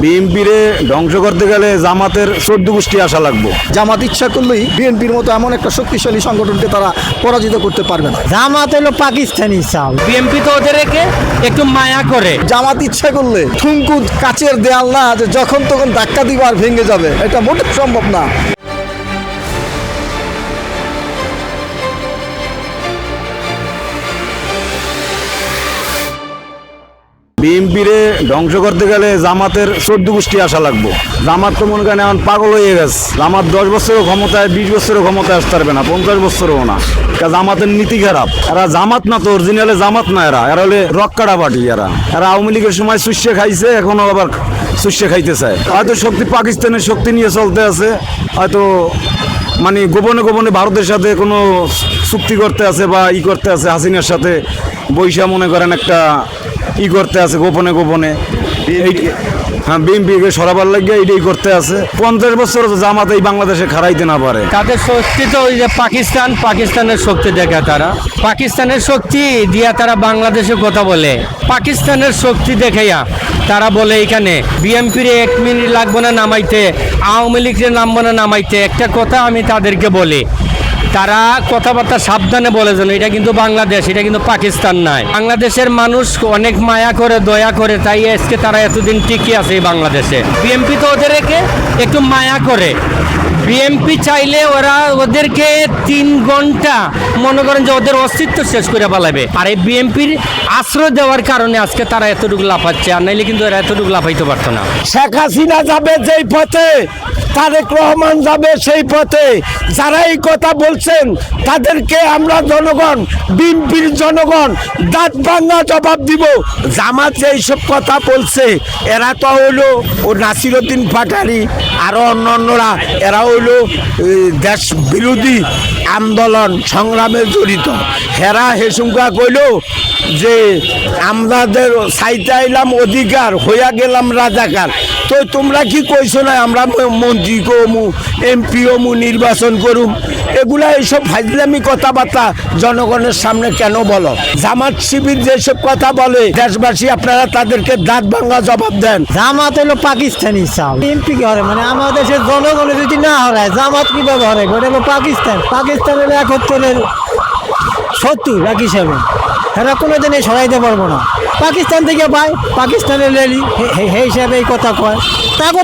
বিএনপিরে ধ্বংস করতে গেলে জামাতের 14 গোষ্ঠী আসা লাগবে। জামাত ইচ্ছা করলেই বিএনপির মতো এমন একটা শক্তিশালী সংগঠনকে তারা পরাজিত করতে পারবে না। জামাত হলো পাকিস্তানি চাল। বিএনপি তো ওদেরকে একটু মায়া করে। জামাত ইচ্ছা করলে থুঙ্কু কাচের দেয়াল না যে যখন তখন ধাক্কা দিবে আর ভেঙে যাবে, এটা মোটেও সম্ভব না। বিএনপিরে ধ্বংস করতে গেলে জামাতের 14 গোষ্ঠী আসা লাগবে। জামাত তো মনে করেন এখন পাগল হয়ে গেছে। জামাত 10 বছরের ক্ষমতায়, 20 বছরের ক্ষমতায় আসতে পারবে না, 50 বছরও না। জামাতের নীতি খারাপ। এরা জামাত না, তো অরিজিনালে জামাত না, এরা হলে রক্কাড়া পার্টি। এরা আওয়ামী লীগের সময় সুশে খাইছে, এখনো আবার সুশে খাইতে চায়। হয়তো শক্তি পাকিস্তানের শক্তি নিয়ে চলতে আছে, হয়তো মানে গোপনে গোপনে ভারতের সাথে কোনো চুক্তি করতে আছে বা করতে আছে, হাসিনার সাথে বৈশা মনে করেন একটা করতে আছে গোপনে গোপনে। হ্যাঁ, বিএনপিকে সরাবার লাগে এইটাই করতে আছে। 50 বছর জামাত এই বাংলাদেশে খারাইতে না পারে। তাদের শক্তি তো ওই যে পাকিস্তানের শক্তি দেখে তারা, পাকিস্তানের শক্তি দিয়া তারা বাংলাদেশে কথা বলে। পাকিস্তানের শক্তি দেখাইয়া তারা বলে এখানে বিএনপির 1 মিনিট লাগবে না নামাইতে, আওয়ামী লীগের নামবো না নামাইতে। একটা কথা আমি তাদেরকে বলি, তারা কথাবার্তা সাবধানে বলে যেন এটা কিন্তু বাংলাদেশ, এটা কিন্তু পাকিস্তান নয়। বাংলাদেশের মানুষ অনেক মায়া করে, দয়া করে, তাই আজকে তারা এতদিন টিকে আছে এই বাংলাদেশে। বিএনপি তো ওদেরকে একটু মায়া করে। বিএনপি চাইলে ওরা ওদেরকে 3 ঘন্টা মনে করেন যে ওদের অস্তিত্ব শেষ করে ফেলাবে। আর এই বিএনপির আশ্রয় দেওয়ার কারণে আজকে তারা এতটুকু লাফাচ্ছে, আর নাইলে কিন্তু এরা এতটুকু লাফাইতে পারতো না। শেখ হাসিনা যাবে যেই পথে, তারেক রহমান যাবে সেই পথে। যারা এই কথা বলছেন তাদেরকে আমরা জনগণ, বিএনপির জনগণ দাঁত ভাঙা জবাব দিব। জামাত যে এইসব কথা বলছে, এরা তো হইলো ও নাসিরউদ্দিন পাটারি আরও অন্যান্যরা, এরা হইলো দেশ বিরোধী আন্দোলন সংগ্রামে জড়িত। হেরা হেসুমকা কইল যে আমাদের চাইতে আইলাম অধিকার, হইয়া গেলাম রাজাকার। তো তোমরা কি কইছো না আমরা মন্ত্রী কমু, এমপি কমু, নির্বাচন করুম? এগুলা এইসব ফাজলামি কথাবার্তা জনগণের সামনে কেন বলো? জামাত শিবির যেসব কথা বলে, দেশবাসী আপনারা তাদেরকে দাঁত ভাঙা জবাব দেন। জামাত হলো পাকিস্তানি চাল। বিএনপি কি হরে, মানে আমাদের দেশের জনগণ যদি না হরায় জামাত কিভাবে হরে? ওটা হলো পাকিস্তানের 71-এর শত্রু এক হিসাবে। এরা কোনোদিনই সরাইতে পারবো না। পাকিস্তান থেকে পায়, পাকিস্তানের লেলি সেই হিসাবে এই কথা কয়। তাকে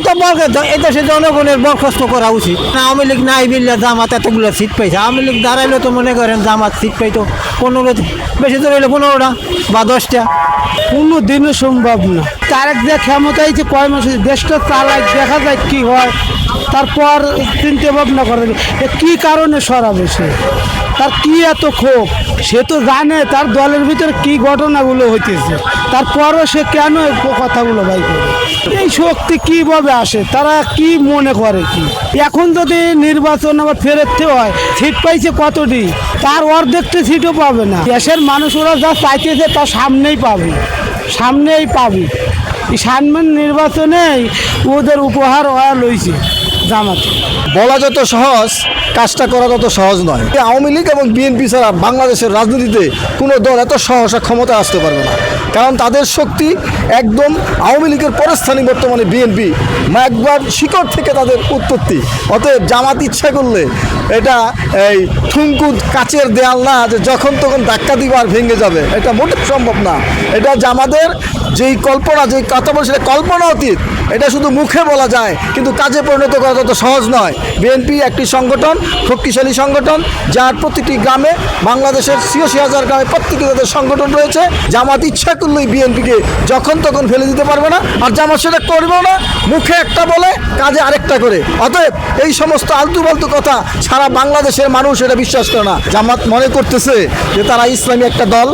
তো এই দেশের জনগণের বরখাস্ত করা উচিত। আওয়ামী লীগ নাই বিল্লা জামাত এতগুলো সিট পাইছে। আওয়ামী লীগ দাঁড়াইলে তো মনে করেন জামাত সিট পাইতো 15, বেশি তো রইলো 15টা বা 10টা। কোনো দিনও সম্ভব না। তারেক যে ক্ষমতায় যে কয় মাসে দেশটা চালায়, দেখা যায় কি হয়, তারপর চিন্তা ভাবনা করে কি কারণে সরাবে সে, তার কি এত ক্ষোভ। সে তো জানে তার দলের ভিতরে কি ঘটনাগুলো হইতেছে, তারপরও সে কেন এই কথাগুলো বাই করে? এই শক্তি কিভাবে আসে, তারা কি মনে করে কি? এখন যদি নির্বাচন আবার ফেরতে হয়, সিট পাইছে কতটি, তার অর্ধেকটা সিটও পাবে না। দেশের মানুষ ওরা যা চাইতেছে তা সামনেই পাবে। এই সামনের নির্বাচনেই ওদের উপহার ওয়া লইছে জামাতে। বলা যত সহজ, কাজটা করা তত সহজ নয়। আওয়ামী লীগ এবং বিএনপি ছাড়া বাংলাদেশের রাজনীতিতে কোনো দল এত সহসা ক্ষমতায় আসতে পারবে না, কারণ তাদের শক্তি একদম আওয়ামী লীগের পরের স্থানে বর্তমানে বিএনপি, একবার শিকড় থেকে তাদের উৎপত্তি। অতএব জামাত ইচ্ছা করলে এটা এই থুঙ্কু কাচের দেয়াল না যে যখন তখন ধাক্কা দিবে আর ভেঙে যাবে, এটা মোটেও সম্ভব না। এটা জামাতের যেই কল্পনা, যেই কথা বলে সেটা কল্পনা অতীত। এটা শুধু মুখে বলা যায়, কিন্তু কাজে পরিণত করা তত সহজ নয়। বিএনপি একটি সংগঠন, শক্তিশালী সংগঠন, যার প্রতিটি গ্রামে, বাংলাদেশের 86,000 গ্রামে প্রত্যেকে তাদের সংগঠন রয়েছে। জামাত ইচ্ছা করলেই বিএনপিকে যখন তখন ফেলে দিতে পারবে না, আর জামাত সেটা করবেও না। মুখে একটা বলে, কাজে আরেকটা করে। অতএব এই সমস্ত আলতু ফালতু কথা সারা বাংলাদেশের মানুষ এটা বিশ্বাস করে না। জামাত মনে করতেছে যে তারা ইসলামী একটা দল।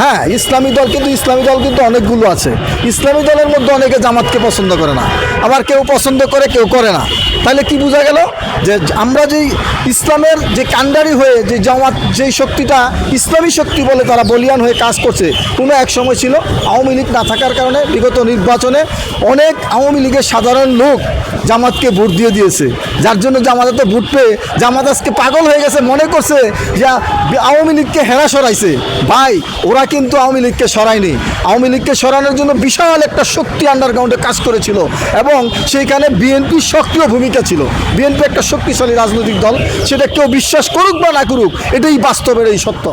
হ্যাঁ, ইসলামী দল, কিন্তু ইসলামী দল কিন্তু অনেকগুলো আছে। ইসলামী দলের মধ্যে অনেকে জামাতকে পছন্দ করে না। আবার কেউ পছন্দ করে কেউ করে না। তাহলে কি বোঝা গেল যে আমরা যেই ইসলামের যে কাণ্ডারি হয়ে যে জামাত যেই শক্তিটা ইসলামী শক্তি বলে তারা বলিয়ান হয়ে কাজ করছে, কোনো এক সময় ছিল আওয়ামী লীগ না থাকার কারণে বিগত নির্বাচনে অনেক আওয়ামী লীগের সাধারণ লোক জামাতকে ভোট দিয়ে দিয়েছে, যার জন্য জামাতে ভোট পেয়ে জামাত আজকে পাগল হয়ে গেছে, মনে করছে যে আওয়ামী লীগকে হেরা সরাইছে। ভাই, ওরা কিন্তু আওয়ামী লীগকে সরায়নি। আওয়ামী লীগকে সরানোর জন্য বিশাল একটা শক্তি আন্ডারগ্রাউন্ডে কাজ করেছিল এবং সেইখানে বিএনপির সক্রিয় ভূমিকা ছিল। বিএনপি একটা শক্তিশালী রাজনৈতিক দল, সেটা কেউ বিশ্বাস করুক বা না করুক, এটাই বাস্তবের এই সত্য।